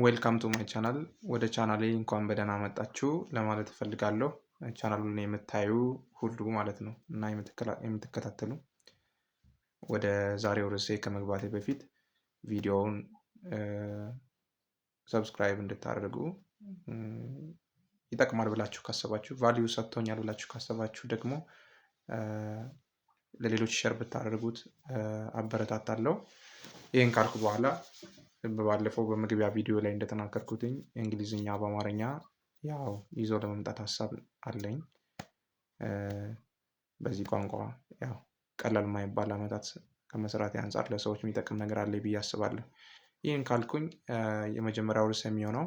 ዌልካም ቱ ማይ ቻናል። ወደ ቻናሌ እንኳን በደህና መጣችሁ ለማለት እፈልጋለሁ። ቻናሉን የምታዩ ሁሉ ማለት ነው እና የምትከታተሉ ወደ ዛሬው ርዕሴ ከመግባቴ በፊት ቪዲዮውን ሰብስክራይብ እንድታደርጉ ይጠቅማል ብላችሁ ካሰባችሁ፣ ቫልዩ ሰጥቶኛል ብላችሁ ካሰባችሁ ደግሞ ለሌሎች ሸር ብታደርጉት አበረታታለሁ። ይህን ካልኩ በኋላ ባለፈው በመግቢያ ቪዲዮ ላይ እንደተናገርኩትኝ እንግሊዝኛ በአማርኛ ያው ይዞ ለመምጣት ሀሳብ አለኝ። በዚህ ቋንቋ ያው ቀላል የማይባል ዓመታት ከመስራት አንጻር ለሰዎች የሚጠቅም ነገር አለ ብዬ አስባለሁ። ይህን ካልኩኝ የመጀመሪያው ርዕስ የሚሆነው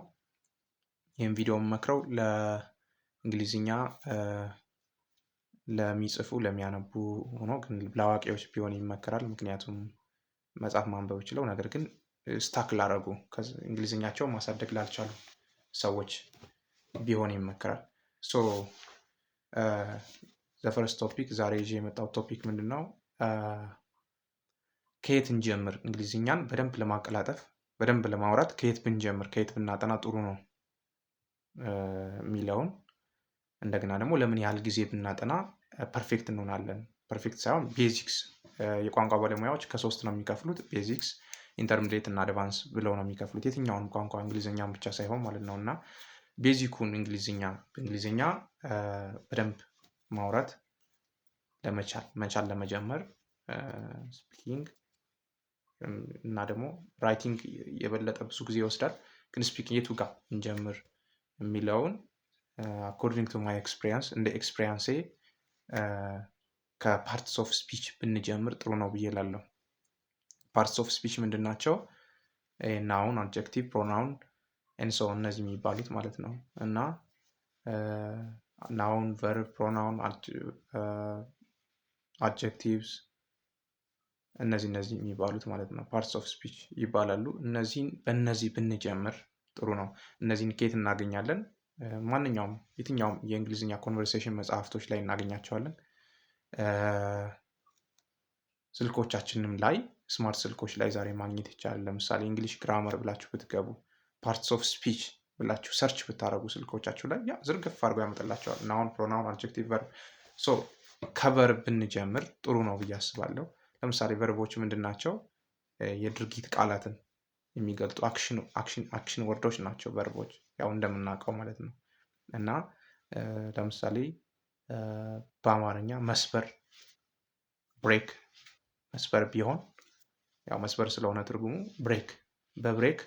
ይህን ቪዲዮ የምመክረው ለእንግሊዝኛ ለሚጽፉ ለሚያነቡ ሆኖ ግን ለአዋቂዎች ቢሆን ይመከራል። ምክንያቱም መጽሐፍ ማንበብ ችለው ነገር ግን ስታክ ላደረጉ እንግሊዝኛቸው ማሳደግ ላልቻሉ ሰዎች ቢሆን ይመከራል። ሶ ዘፈርስት ቶፒክ ዛሬ ይዤ የመጣው ቶፒክ ምንድን ነው? ከየት እንጀምር? እንግሊዝኛን በደንብ ለማቀላጠፍ በደንብ ለማውራት ከየት ብንጀምር፣ ከየት ብናጠና ጥሩ ነው የሚለውን እንደገና ደግሞ ለምን ያህል ጊዜ ብናጠና ፐርፌክት እንሆናለን። ፐርፌክት ሳይሆን ቤዚክስ። የቋንቋ ባለሙያዎች ከሶስት ነው የሚከፍሉት፣ ቤዚክስ፣ ኢንተርሚዲየት እና አድቫንስ ብለው ነው የሚከፍሉት። የትኛውን ቋንቋ እንግሊዝኛን ብቻ ሳይሆን ማለት ነው። እና ቤዚኩን በእንግሊዝኛ በደንብ ማውራት መቻል ለመጀመር ስፒኪንግ እና ደግሞ ራይቲንግ የበለጠ ብዙ ጊዜ ይወስዳል። ግን ስፒኪንግ የቱ ጋር እንጀምር የሚለውን አኮርዲንግ ቱ ማይ ኤክስፒሪየንስ እንደ ኤክስፒሪየንሴ ከፓርትስ ኦፍ ስፒች ብንጀምር ጥሩ ነው ብዬ እላለሁ። ፓርትስ ኦፍ ስፒች ምንድን ናቸው? ናውን፣ አድጀክቲቭ፣ ፕሮናውን ኤንሶ እነዚህ የሚባሉት ማለት ነው። እና ናውን፣ ቨርብ፣ ፕሮናውን፣ አድጀክቲቭስ እነዚህ የሚባሉት ማለት ነው ፓርትስ ኦፍ ስፒች ይባላሉ። በእነዚህ ብንጀምር ጥሩ ነው። እነዚህን ከየት እናገኛለን? የትኛውም የእንግሊዝኛ ኮንቨርሴሽን መጽሐፍቶች ላይ እናገኛቸዋለን። ስልኮቻችንም ላይ ስማርት ስልኮች ላይ ዛሬ ማግኘት ይቻላል። ለምሳሌ እንግሊሽ ግራመር ብላችሁ ብትገቡ ፓርትስ ኦፍ ስፒች ብላችሁ ሰርች ብታደረጉ ስልኮቻችሁ ላይ ዝርግፍ አድርጎ ያመጣላቸዋል። ናውን፣ ፕሮናውን፣ አድጀክቲቭ፣ ቨርብ። ከቨርብ ብንጀምር ጥሩ ነው ብዬ አስባለሁ። ለምሳሌ ቨርቦች ምንድን ናቸው? የድርጊት ቃላትን የሚገልጡ አክሽን ወርዶች ናቸው ቨርቦች፣ ያው እንደምናውቀው ማለት ነው። እና ለምሳሌ በአማርኛ መስበር፣ ብሬክ፣ መስበር ቢሆን ያው መስበር ስለሆነ ትርጉሙ ብሬክ፣ በብሬክ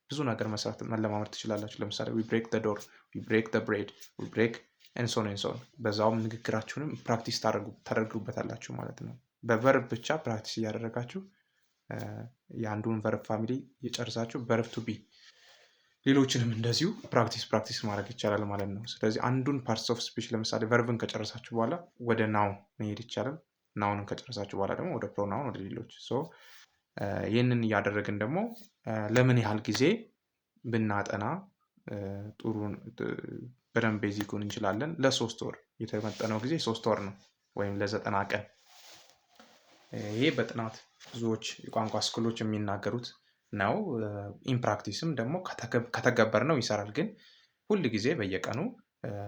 ብዙ ነገር መስራት መለማመድ ትችላላችሁ። ለምሳሌ ዊ ብሬክ ዘ ዶር፣ ዊ ብሬክ ዘ ብሬድ፣ ዊ ብሬክ ኤንሶን። በዛውም ንግግራችሁንም ፕራክቲስ ታደርጉበታላችሁ ማለት ነው። በቨርብ ብቻ ፕራክቲስ እያደረጋችሁ የአንዱን ቨርብ ፋሚሊ እየጨርሳችሁ ቨርብ ቱ ቢ ሌሎችንም እንደዚሁ ፕራክቲስ ማድረግ ይቻላል ማለት ነው። ስለዚህ አንዱን ፓርትስ ኦፍ ስፒች ለምሳሌ ቨርብን ከጨረሳችሁ በኋላ ወደ ናውን መሄድ ይቻላል። ናውንን ከጨረሳችሁ በኋላ ደግሞ ወደ ፕሮናውን፣ ወደ ሌሎች። ይህንን እያደረግን ደግሞ ለምን ያህል ጊዜ ብናጠና ጥሩ በደንብ ቤዚኩን እንችላለን? ለ3 ወር የተመጠነው ጊዜ 3 ወር ነው፣ ወይም ለ90 ቀን። ይሄ በጥናት ብዙዎች የቋንቋ ስኩሎች የሚናገሩት ነው። ኢምፕራክቲስም ደግሞ ከተገበር ነው ይሰራል። ግን ሁል ጊዜ በየቀኑ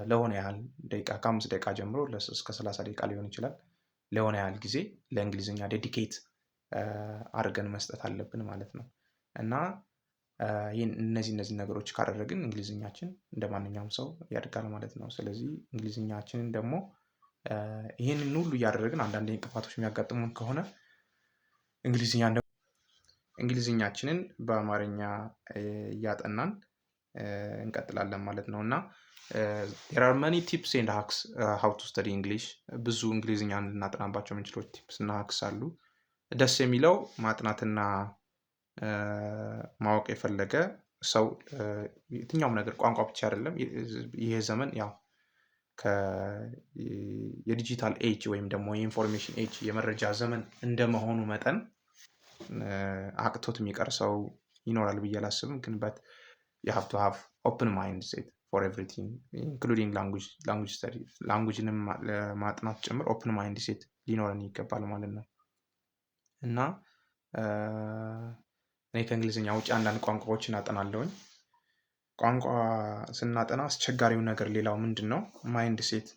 ለሆነ ያህል ደቂቃ ከ5 ደቂቃ ጀምሮ እስከ 30 ደቂቃ ሊሆን ይችላል፣ ለሆነ ያህል ጊዜ ለእንግሊዝኛ ዴዲኬት አድርገን መስጠት አለብን ማለት ነው። እና እነዚህ ነገሮች ካደረግን እንግሊዝኛችን እንደ ማንኛውም ሰው ያድጋል ማለት ነው። ስለዚህ እንግሊዝኛችንን ደግሞ ይህንን ሁሉ እያደረግን አንዳንድ እንቅፋቶች የሚያጋጥሙን ከሆነ እንግሊዝኛችንን በአማርኛ እያጠናን እንቀጥላለን ማለት ነው። እና there are many tips and hacks how to study English። ብዙ እንግሊዝኛ እንድናጠናባቸው የምንችለው ቲፕስ እና ሀክስ አሉ። ደስ የሚለው ማጥናትና ማወቅ የፈለገ ሰው የትኛውም ነገር ቋንቋ ብቻ አይደለም። ይሄ ዘመን ያው የዲጂታል ኤጅ ወይም ደግሞ የኢንፎርሜሽን ኤጅ የመረጃ ዘመን እንደመሆኑ መጠን አቅቶት የሚቀር ሰው ይኖራል ብዬ አላስብም። ግን you have to have open mindset for everything including language study። ላንጉጅንም ለማጥናት ጭምር ኦፕን ማይንድሴት ሊኖረን ይገባል ማለት ነው። እና እኔ ከእንግሊዝኛ ውጭ አንዳንድ ቋንቋዎችን አጠናለሁኝ። ቋንቋ ስናጠና አስቸጋሪው ነገር ሌላው ምንድን ነው? ማይንድ ሴት።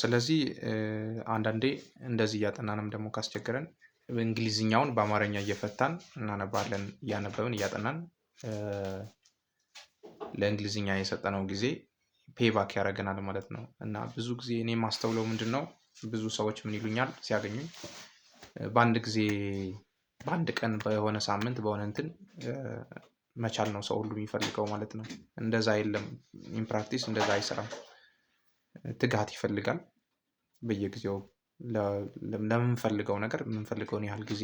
ስለዚህ አንዳንዴ እንደዚህ እያጠናንም ደግሞ ካስቸገረን እንግሊዝኛውን በአማርኛ እየፈታን እናነባለን። እያነበብን እያጠናን ለእንግሊዝኛ የሰጠነው ጊዜ ፔባክ ያደርገናል ማለት ነው። እና ብዙ ጊዜ እኔ የማስተውለው ምንድን ነው? ብዙ ሰዎች ምን ይሉኛል ሲያገኙኝ፣ በአንድ ጊዜ በአንድ ቀን በሆነ ሳምንት በሆነ እንትን መቻል ነው ሰው ሁሉ የሚፈልገው ማለት ነው። እንደዛ የለም። ኢንፕራክቲስ እንደዛ አይሰራም። ትጋት ይፈልጋል። በየጊዜው ለምንፈልገው ነገር የምንፈልገውን ያህል ጊዜ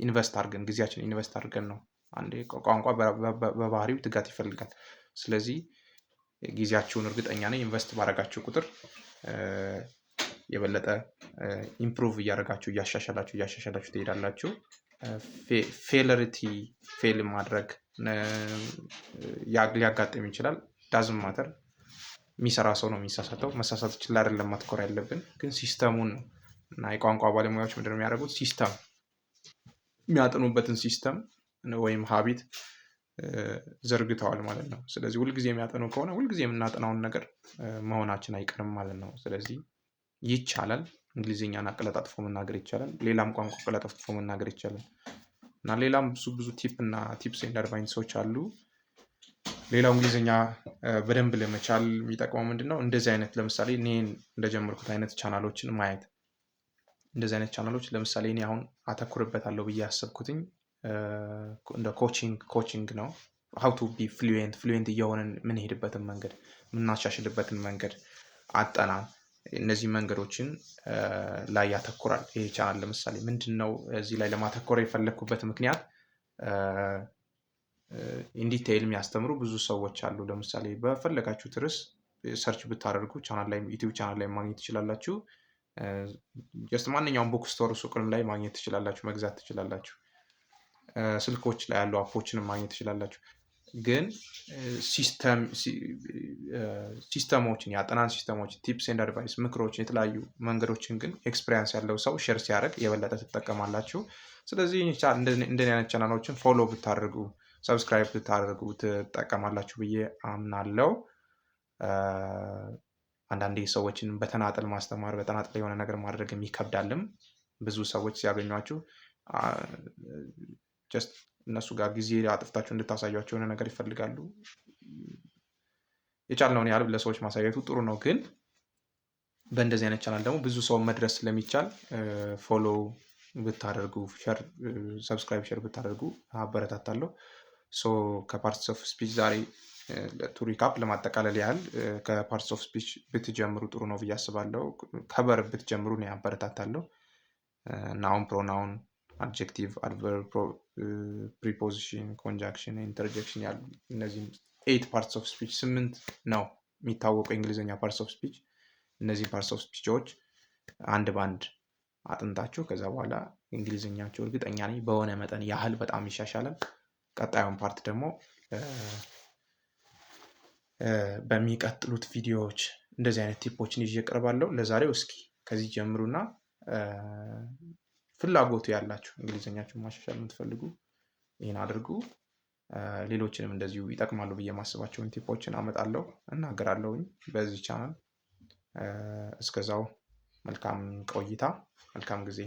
ኢንቨስት አድርገን ጊዜያችን ኢንቨስት አድርገን ነው። አንዴ ቋንቋ በባህሪው ትጋት ይፈልጋል። ስለዚህ ጊዜያችሁን እርግጠኛ ነኝ ኢንቨስት ባደረጋችሁ ቁጥር የበለጠ ኢምፕሩቭ እያደረጋችሁ እያሻሻላችሁ ትሄዳላችሁ። ፌለሪቲ ፌል ማድረግ ሊያጋጥም ይችላል። ዳዝም ማተር። የሚሰራ ሰው ነው የሚሳሳተው። መሳሳት ይችላል አይደለም ማትኮር ያለብን ግን ሲስተሙን ነው። እና የቋንቋ ባለሙያዎች ምንድን ነው የሚያደርጉት? ሲስተም የሚያጠኑበትን ሲስተም ወይም ሀቢት ዘርግተዋል ማለት ነው። ስለዚህ ሁልጊዜ የሚያጠኑ ከሆነ ሁልጊዜ የምናጠናውን ነገር መሆናችን አይቀርም ማለት ነው። ስለዚህ ይቻላል። እንግሊዝኛን አቀለጣጥፎ መናገር ይቻላል። ሌላም ቋንቋ አቀለጣጥፎ መናገር ይቻላል። እና ሌላም ብዙ ቲፕስ ኤንድ አድቫይሶች አሉ። ሌላው እንግሊዝኛ በደንብ ለመቻል የሚጠቅመው ምንድን ነው? እንደዚህ አይነት ለምሳሌ እኔ እንደጀመርኩት አይነት ቻናሎችን ማየት። እንደዚህ አይነት ቻናሎች ለምሳሌ እኔ አሁን አተኩርበታለሁ ብዬ ያሰብኩትኝ እንደ ኮቺንግ ነው። ሀው ቱ ቢ ፍሉዌንት እየሆንን የምንሄድበትን መንገድ የምናሻሽልበትን መንገድ አጠናን፣ እነዚህ መንገዶችን ላይ ያተኩራል ይሄ ቻናል። ለምሳሌ ምንድን ነው እዚህ ላይ ለማተኮር የፈለግኩበት ምክንያት ኢንዲቴይል የሚያስተምሩ ብዙ ሰዎች አሉ። ለምሳሌ በፈለጋችሁት ርዕስ ሰርች ብታደርጉ ዩቲዩብ ቻናል ላይ ማግኘት ትችላላችሁ። ጀስት ማንኛውም ቡክ ስቶር ሱቅም ላይ ማግኘት ትችላላችሁ፣ መግዛት ትችላላችሁ። ስልኮች ላይ ያሉ አፖችንም ማግኘት ትችላላችሁ። ግን ሲስተሞችን የአጠናን ሲስተሞች፣ ቲፕስ ኤንድ አድቫይስ፣ ምክሮችን፣ የተለያዩ መንገዶችን ግን ኤክስፔሪንስ ያለው ሰው ሼር ሲያደርግ የበለጠ ትጠቀማላችሁ። ስለዚህ እንደዚህ አይነት ቻናሎችን ፎሎ ብታደርጉ፣ ሰብስክራይብ ብታደርጉ ትጠቀማላችሁ ብዬ አምናለው። አንዳንዴ ሰዎችን በተናጠል ማስተማር፣ በተናጠል የሆነ ነገር ማድረግ የሚከብዳልም። ብዙ ሰዎች ሲያገኟችሁ ጀስት እነሱ ጋር ጊዜ አጥፍታችሁ እንድታሳያቸው የሆነ ነገር ይፈልጋሉ። የቻልነውን ያህል ለሰዎች ማሳየቱ ጥሩ ነው። ግን በእንደዚህ አይነት ቻናል ደግሞ ብዙ ሰው መድረስ ስለሚቻል ፎሎ ብታደርጉ፣ ሰብስክራይብ፣ ሼር ብታደርጉ አበረታታለሁ። ከፓርትስ ኦፍ ስፒች ዛሬ ቱ ሪካፕ ለማጠቃለል ያህል ከፓርትስ ኦፍ ስፒች ብትጀምሩ ጥሩ ነው ብዬ አስባለሁ። ከበር ብትጀምሩ ነው ያበረታታለሁ። ናውን፣ ፕሮናውን፣ አድጀክቲቭ፣ አድቨርብ፣ ፕሪፖዚሽን፣ ኮንጃንክሽን፣ ኢንተርጀክሽን ያሉ እነዚህም 8 ፓርትስ ኦፍ ስፒች 8 ነው የሚታወቀው የእንግሊዝኛ ፓርትስ ኦፍ ስፒች። እነዚህ ፓርትስ ኦፍ ስፒቾች አንድ በአንድ አጥንታችሁ ከዛ በኋላ እንግሊዝኛችሁ እርግጠኛ ነኝ በሆነ መጠን ያህል በጣም ይሻሻላል። ቀጣዩን ፓርት ደግሞ በሚቀጥሉት ቪዲዮዎች እንደዚህ አይነት ቲፖችን ይዤ እቀርባለሁ። ለዛሬው እስኪ ከዚህ ጀምሩና ፍላጎቱ ያላችሁ እንግሊዝኛችሁን ማሻሻል የምትፈልጉ ይህን አድርጉ። ሌሎችንም እንደዚሁ ይጠቅማሉ ብዬ የማስባቸውን ቲፖችን አመጣለሁ፣ እናገራለሁኝ በዚህ ቻናል። እስከዛው መልካም ቆይታ፣ መልካም ጊዜ